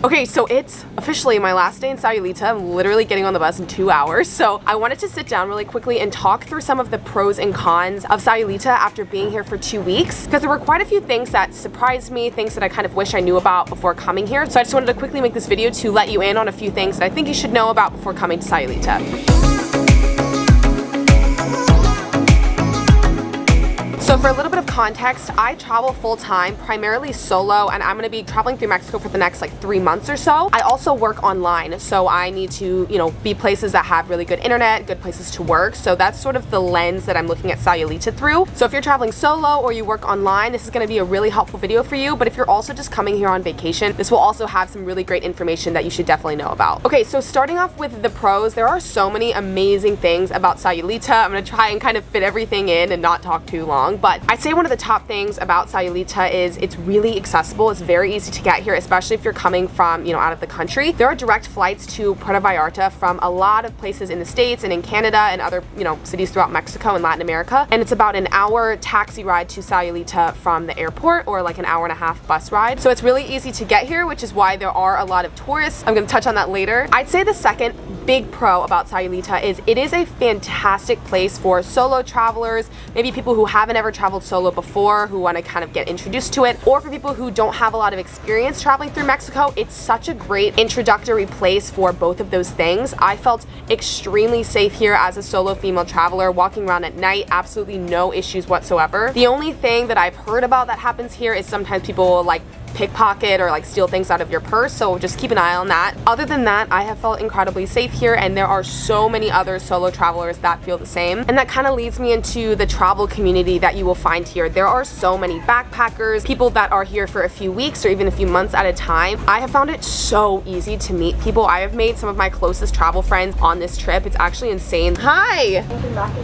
Okay, so it's officially my last day in Sayulita. I'm literally getting on the bus in 2 hours. So I wanted to sit down really quickly and talk through some of the pros and cons of Sayulita after being here for 2 weeks, because there were quite a few things that surprised me, things that I kind of wish I knew about before coming here. So I just wanted to quickly make this video to let you in on a few things that I think you should know about before coming to Sayulita. So for a little bit of context, I travel full-time, primarily solo, and I'm going to be traveling through Mexico for the next like 3 months or so. I also work online, so I need to, be places that have really good internet, good places to work. So that's sort of the lens that I'm looking at Sayulita through. So if you're traveling solo or you work online, this is going to be a really helpful video for you. But if you're also just coming here on vacation, this will also have some really great information that you should definitely know about. Okay, so starting off with the pros, there are so many amazing things about Sayulita. I'm going to try and kind of fit everything in and not talk too long. But I'd say one of the top things about Sayulita is it's really accessible. It's very easy to get here, especially if you're coming from, out of the country. There are direct flights to Puerto Vallarta from a lot of places in the States and in Canada and other, cities throughout Mexico and Latin America. And it's about an hour taxi ride to Sayulita from the airport, or like an hour-and-a-half bus ride. So it's really easy to get here, which is why there are a lot of tourists. I'm going to touch on that later. I'd say the second big pro about Sayulita is it is a fantastic place for solo travelers, maybe people who haven't ever traveled solo before, who want to kind of get introduced to it, or for people who don't have a lot of experience traveling through Mexico. It's such a great introductory place for both of those things. I felt extremely safe here as a solo female traveler, walking around at night, absolutely no issues whatsoever. The only thing that I've heard about that happens here is sometimes people will like pickpocket or like steal things out of your purse, so just keep an eye on that. Other than that, I have felt incredibly safe here, and there are so many other solo travelers that feel the same. And that kind of leads me into the travel community that you will find here. There are so many backpackers, people that are here for a few weeks or even a few months at a time. I have found it so easy to meet people. I have made some of my closest travel friends on this trip. It's actually insane. Hi!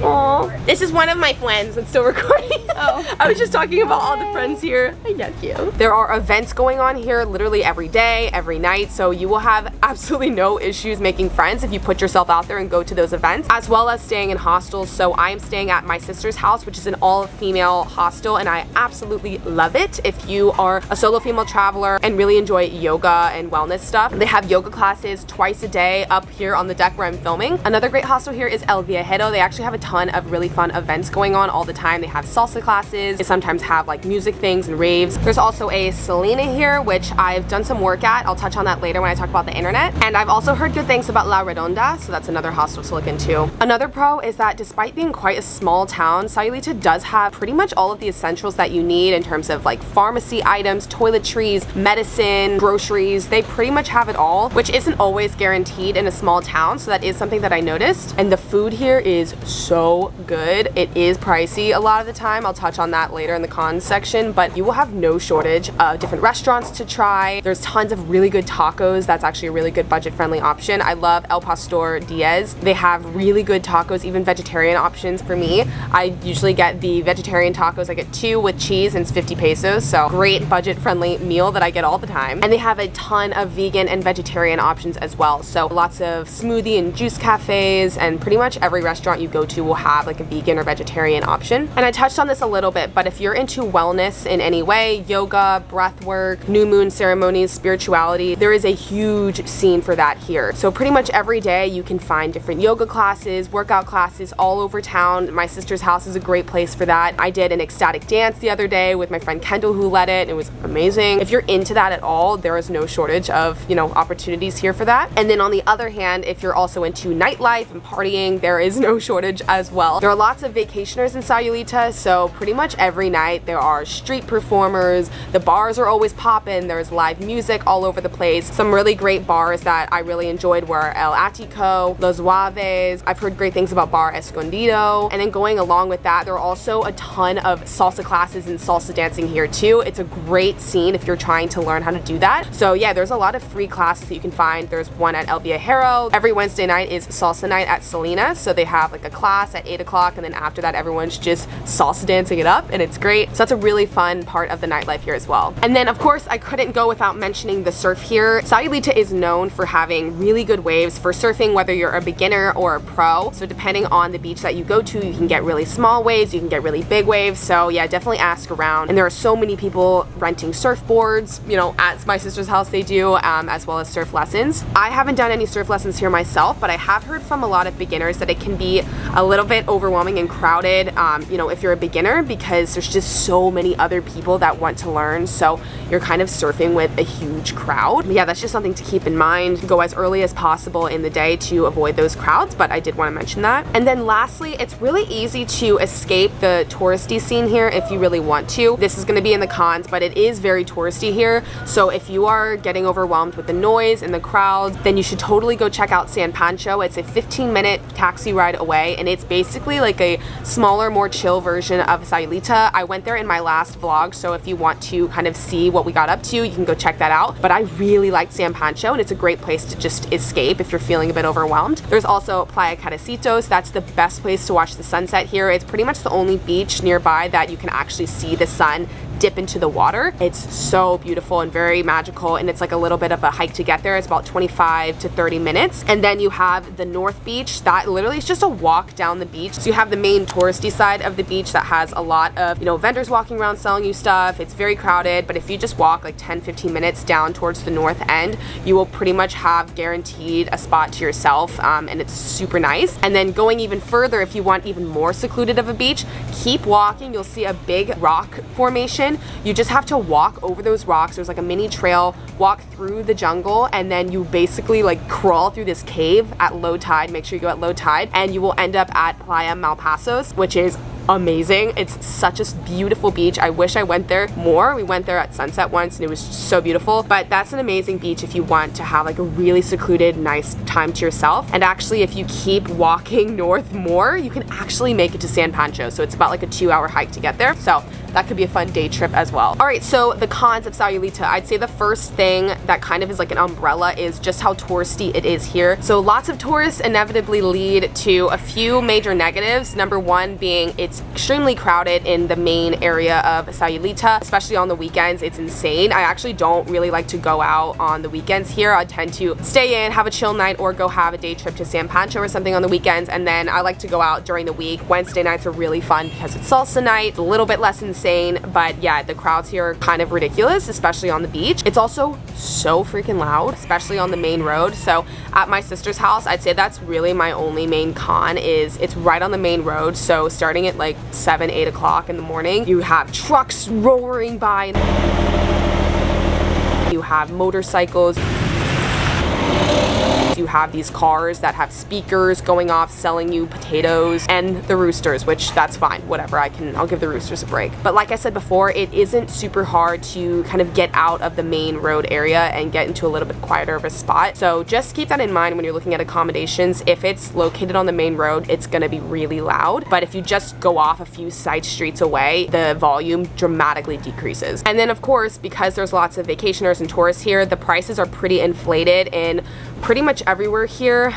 Aww. This is one of my friends that's still recording. Oh. I was just talking about all the friends here. I love you. There are events going on here literally every day, every night, so you will have absolutely no issues making friends if you put yourself out there and go to those events, as well as staying in hostels. So I am staying at my sister's house, which is an all-female hostel, and I absolutely love it. If you are a solo female traveler and really enjoy yoga and wellness stuff, they have yoga classes twice a day up here on the deck where I'm filming. Another great hostel here is El Viajero. They actually have a ton of really fun events going on all the time. They have salsa classes, they sometimes have like music things and raves. There's also a Selena here, which I've done some work at. I'll touch on that later when I talk about the internet. And I've also heard good things about La Redonda, so that's another hostel to look into. Another pro is that despite being quite a small town, Sayulita does have pretty much all of the essentials that you need in terms of like pharmacy items, toiletries, medicine, groceries. They pretty much have it all, which isn't always guaranteed in a small town, so that is something that I noticed. And the food here is so good. It is pricey a lot of the time. I'll touch on that later in the cons section, but you will have no shortage of different restaurants to try. There's tons of really good tacos. That's actually a really good budget-friendly option. I love El Pastor Diaz. They have really good tacos, even vegetarian options for me. I usually get the vegetarian tacos. I get 2 with cheese and it's 50 pesos, so great budget-friendly meal that I get all the time. And they have a ton of vegan and vegetarian options as well. So lots of smoothie and juice cafes, and pretty much every restaurant you go to will have like a vegan or vegetarian option. And I touched on this a little bit, but if you're into wellness in any way, yoga, breath work, new moon ceremonies, spirituality, there is a huge scene for that here. So pretty much every day you can find different yoga classes, workout classes all over town. My sister's house is a great place for that. I did an ecstatic dance the other day with my friend Kendall, who led it. It was amazing. If you're into that at all, there is no shortage of, opportunities here for that. And then on the other hand, if you're also into nightlife and partying, there is no shortage as well. There are lots of vacationers in Sayulita, so pretty much every night there are street performers. The bars are always poppin'. There's live music all over the place. Some really great bars that I really enjoyed were El Atico, Los Suaves. I've heard great things about Bar Escondido. And then going along with that, there are also a ton of salsa classes and salsa dancing here too. It's a great scene if you're trying to learn how to do that. So yeah, there's a lot of free classes that you can find. There's one at El Viajero. Every Wednesday night is salsa night at Selena. So they have like a class at 8 o'clock, and then after that everyone's just salsa dancing it up, and it's great. So that's a really fun part of the nightlife here as well. And then then of course I couldn't go without mentioning the surf here. Sayulita is known for having really good waves for surfing, whether you're a beginner or a pro. So depending on the beach that you go to, you can get really small waves, you can get really big waves. So yeah, definitely ask around. And there are so many people renting surfboards, you know, at my sister's house they do, as well as surf lessons. I haven't done any surf lessons here myself, but I have heard from a lot of beginners that it can be a little bit overwhelming and crowded, you know, if you're a beginner, because there's just so many other people that want to learn. So you're kind of surfing with a huge crowd. But yeah, that's just something to keep in mind. Go as early as possible in the day to avoid those crowds, but I did want to mention that. And then lastly, it's really easy to escape the touristy scene here if you really want to. This is going to be in the cons, but it is very touristy here. So if you are getting overwhelmed with the noise and the crowds, then you should totally go check out San Pancho. It's a 15-minute taxi ride away, and it's basically like a smaller, more chill version of Sayulita. I went there in my last vlog, so if you want to kind of see what we got up to, you can go check that out. But I really liked San Pancho, and it's a great place to just escape if you're feeling a bit overwhelmed. There's also Playa Carecitos. That's the best place to watch the sunset here. It's pretty much the only beach nearby that you can actually see the sun dip into the water. It's so beautiful and very magical, and it's like a little bit of a hike to get there. It's about 25 to 30 minutes. And then you have the North Beach that literally is just a walk down the beach. So you have the main touristy side of the beach that has a lot of, you know, vendors walking around selling you stuff. It's very crowded, but if you just walk like 10-15 minutes down towards the north end, you will pretty much have guaranteed a spot to yourself, and it's super nice. And then going even further, if you want even more secluded of a beach, keep walking. You'll see a big rock formation. You just have to walk over those rocks. There's like a mini trail, walk through the jungle, and then you basically like crawl through this cave at low tide. Make sure you go at low tide, and you will end up at Playa Malpasos, which is amazing. It's such a beautiful beach. I wish I went there more. We went there at sunset once and it was so beautiful, but that's an amazing beach if you want to have like a really secluded, nice time to yourself. And actually, if you keep walking north more, you can actually make it to San Pancho. So it's about like a 2-hour hike to get there. So that could be a fun day trip as well. All right, so the cons of Sayulita, I'd say the first thing that kind of is like an umbrella is just how touristy it is here. So lots of tourists inevitably lead to a few major negatives. Number one being it's extremely crowded in the main area of Sayulita, especially on the weekends. It's insane. I actually don't really like to go out on the weekends here. I tend to stay in, have a chill night, or go have a day trip to San Pancho or something on the weekends, and then I like to go out during the week. Wednesday nights are really fun because it's salsa night. It's a little bit less insane, but yeah, the crowds here are kind of ridiculous, especially on the beach. It's also so freaking loud, especially on the main road. So at my sister's house, I'd say that's really my only main con, is it's right on the main road. So starting at like 7-8 o'clock in the morning, you have trucks roaring by, you have motorcycles, you have these cars that have speakers going off selling you potatoes, and the roosters, which that's fine, whatever, I'll give the roosters a break. But like I said before, it isn't super hard to kind of get out of the main road area and get into a little bit quieter of a spot. So just keep that in mind when you're looking at accommodations. If it's located on the main road, it's gonna be really loud, but if you just go off a few side streets away, the volume dramatically decreases. And then of course, because there's lots of vacationers and tourists here, the prices are pretty inflated in pretty much everywhere here.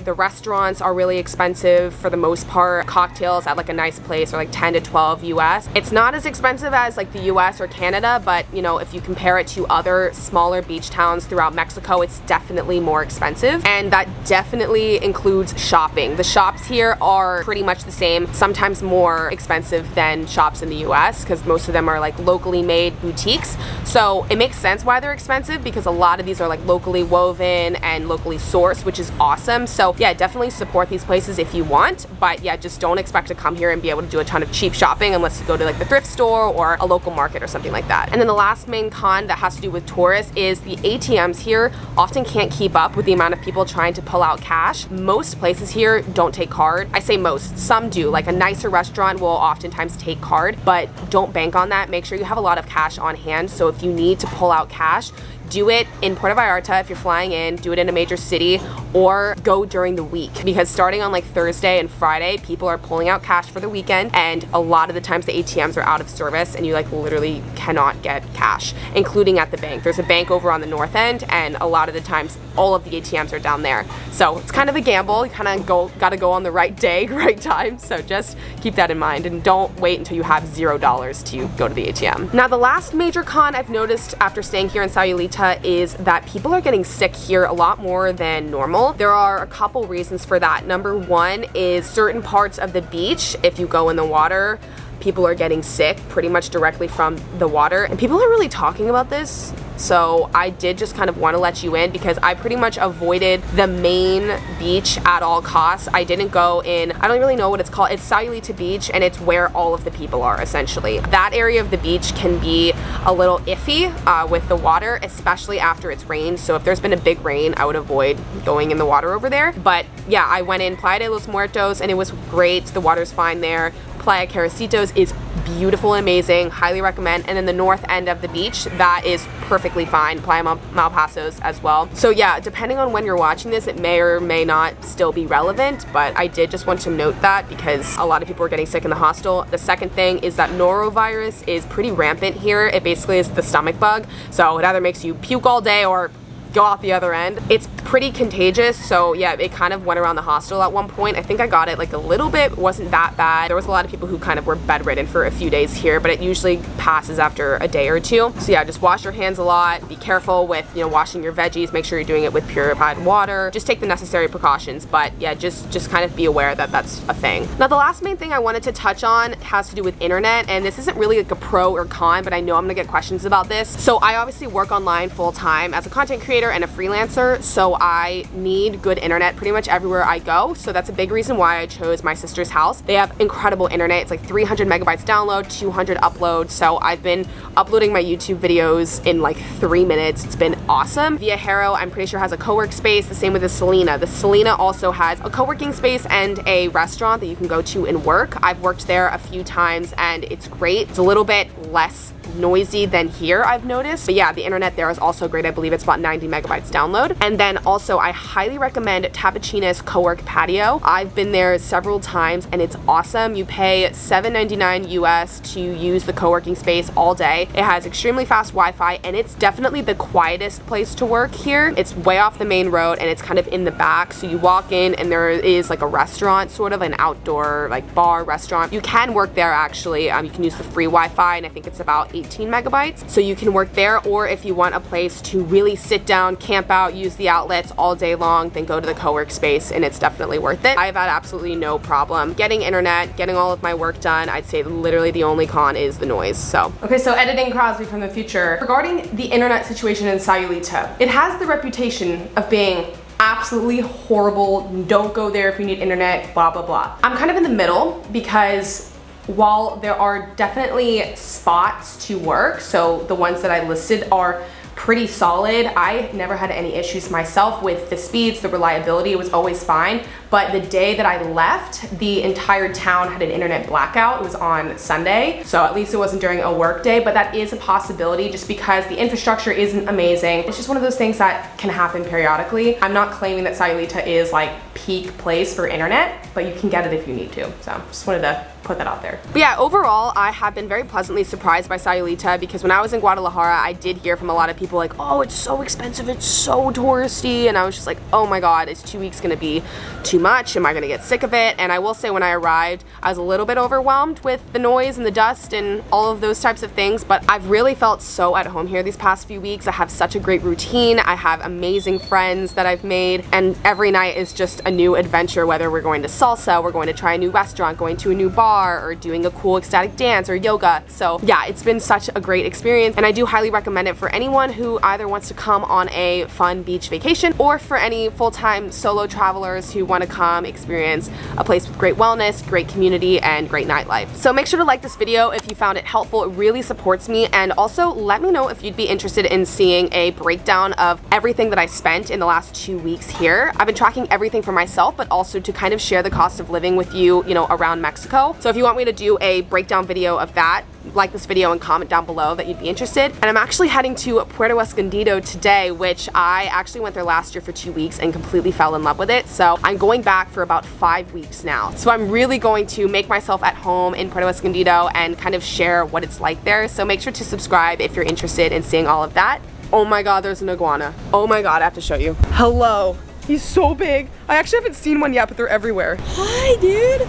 The restaurants are really expensive for the most part. Cocktails at like a nice place are like 10 to 12 US. It's not as expensive as like the US or Canada, but you know, if you compare it to other smaller beach towns throughout Mexico, it's definitely more expensive. And that definitely includes shopping. The shops here are pretty much the same, sometimes more expensive than shops in the US, because most of them are like locally made boutiques. So it makes sense why they're expensive, because a lot of these are like locally woven and locally sourced, which is awesome. So yeah, definitely support these places if you want, but yeah, just don't expect to come here and be able to do a ton of cheap shopping unless you go to like the thrift store or a local market or something like that. And then the last main con that has to do with tourists is the ATMs here often can't keep up with the amount of people trying to pull out cash. Most places here don't take card. I say most, some do. Like a nicer restaurant will oftentimes take card, but don't bank on that. Make sure you have a lot of cash on hand. So if you need to pull out cash, do it in Puerto Vallarta if you're flying in, do it in a major city, or go during the week, because starting on like Thursday and Friday, people are pulling out cash for the weekend, and a lot of the times the ATMs are out of service and you like literally cannot get cash, including at the bank. There's a bank over on the north end, and a lot of the times all of the ATMs are down there. So it's kind of a gamble. You kind of gotta go on the right day, right time. So just keep that in mind and don't wait until you have $0 to go to the ATM. Now, the last major con I've noticed after staying here in Sayulita is that people are getting sick here a lot more than normal. There are a couple reasons for that. Number one is certain parts of the beach, if you go in the water, people are getting sick pretty much directly from the water, and people are really talking about this. So I did just kind of want to let you in, because I pretty much avoided the main beach at all costs. I didn't go in, I don't really know what it's called. It's Sayulita Beach, and it's where all of the people are essentially. That area of the beach can be a little iffy with the water, especially after it's rained. So if there's been a big rain, I would avoid going in the water over there. But yeah, I went in Playa de los Muertos and it was great. The water's fine there. Playa Caricitos is beautiful and amazing, highly recommend. And then the north end of the beach, that is perfectly fine. Playa Malpasos as well. So yeah, depending on when you're watching this, it may or may not still be relevant, but I did just want to note that because a lot of people are getting sick in the hostel. The second thing is that norovirus is pretty rampant here. It basically is the stomach bug. So it either makes you puke all day or go out the other end. It's pretty contagious, so yeah, it kind of went around the hostel at one point. I think I got it like a little bit, it wasn't that bad. There was a lot of people who kind of were bedridden for a few days here, but it usually passes after a day or two. So yeah, just wash your hands a lot, be careful with, you know, washing your veggies, make sure you're doing it with purified water, just take the necessary precautions, but yeah, just kind of be aware that that's a thing. Now, the last main thing I wanted to touch on has to do with internet, and this isn't really like a pro or con, but I know I'm gonna get questions about this. So I obviously work online full time as a content creator and a freelancer, so I need good internet pretty much everywhere I go. So that's a big reason why I chose my sister's house. They have incredible internet. It's like 300 megabytes download, 200 upload. So I've been uploading my YouTube videos in like 3 minutes. It's been awesome. Viajero, I'm pretty sure, has a co-work space. The same with the Selena. The Selena also has a co-working space and a restaurant that you can go to and work. I've worked there a few times and it's great. It's a little bit less noisy than here, I've noticed. But yeah, the internet there is also great. I believe it's about 90 megabytes download. And then also I highly recommend Tapachina's co-work patio. I've been there several times and it's awesome. You pay $7.99 US to use the co-working space all day. It has extremely fast Wi-Fi and it's definitely the quietest place to work here. It's way off the main road and it's kind of in the back. So you walk in and there is like a restaurant, sort of an outdoor like bar restaurant. You can work there actually. You can use the free Wi-Fi and I think it's about 18 megabytes. So you can work there, or if you want a place to really sit down, camp out, use the outlets all day long, then go to the co-work space and it's definitely worth it. I've had absolutely no problem getting internet, getting all of my work done. I'd say literally the only con is the noise. So okay, so editing Crosby from the future. Regarding the internet situation in Sayulita, it has the reputation of being absolutely horrible. Don't go there if you need internet, blah blah blah. I'm kind of in the middle because while there are definitely spots to work, so the ones that I listed are pretty solid. I never had any issues myself with the speeds, the reliability, it was always fine. But the day that I left, the entire town had an internet blackout. It was on Sunday, so at least it wasn't during a work day, but that is a possibility just because the infrastructure isn't amazing. It's just one of those things that can happen periodically. I'm not claiming that Sayulita is like peak place for internet, but you can get it if you need to. So just wanted to put that out there. But yeah, overall, I have been very pleasantly surprised by Sayulita because when I was in Guadalajara, I did hear from a lot of people like, oh, it's so expensive, it's so touristy, and I was just like, oh my god, is 2 weeks gonna be too much? Am I gonna get sick of it? And I will say when I arrived, I was a little bit overwhelmed with the noise and the dust and all of those types of things, but I've really felt so at home here these past few weeks. I have such a great routine. I have amazing friends that I've made, and every night is just a new adventure, whether we're going to salsa, we're going to try a new restaurant, going to a new bar, or doing a cool ecstatic dance or yoga. So yeah, it's been such a great experience, and I do highly recommend it for anyone who either wants to come on a fun beach vacation or for any full-time solo travelers who want to come experience a place with great wellness, great community, and great nightlife. So make sure to like this video if you found it helpful. It really supports me, and also let me know if you'd be interested in seeing a breakdown of everything that I spent in the last 2 weeks here. I've been tracking everything for myself, but also to kind of share the cost of living with you, you know, around Mexico. So if you want me to do a breakdown video of that, like this video and comment down below that you'd be interested. And I'm actually heading to Puerto Escondido today, which I actually went there last year for 2 weeks and completely fell in love with it. So I'm going back for about 5 weeks now. So I'm really going to make myself at home in Puerto Escondido and kind of share what it's like there. So make sure to subscribe if you're interested in seeing all of that. Oh my god, there's an iguana. Oh my god, I have to show you. Hello. He's so big. I actually haven't seen one yet, but they're everywhere. Hi, dude.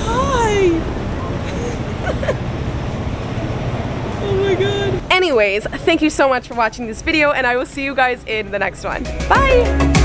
Hi. Oh my god. Anyways, thank you so much for watching this video, and I will see you guys in the next one. Bye.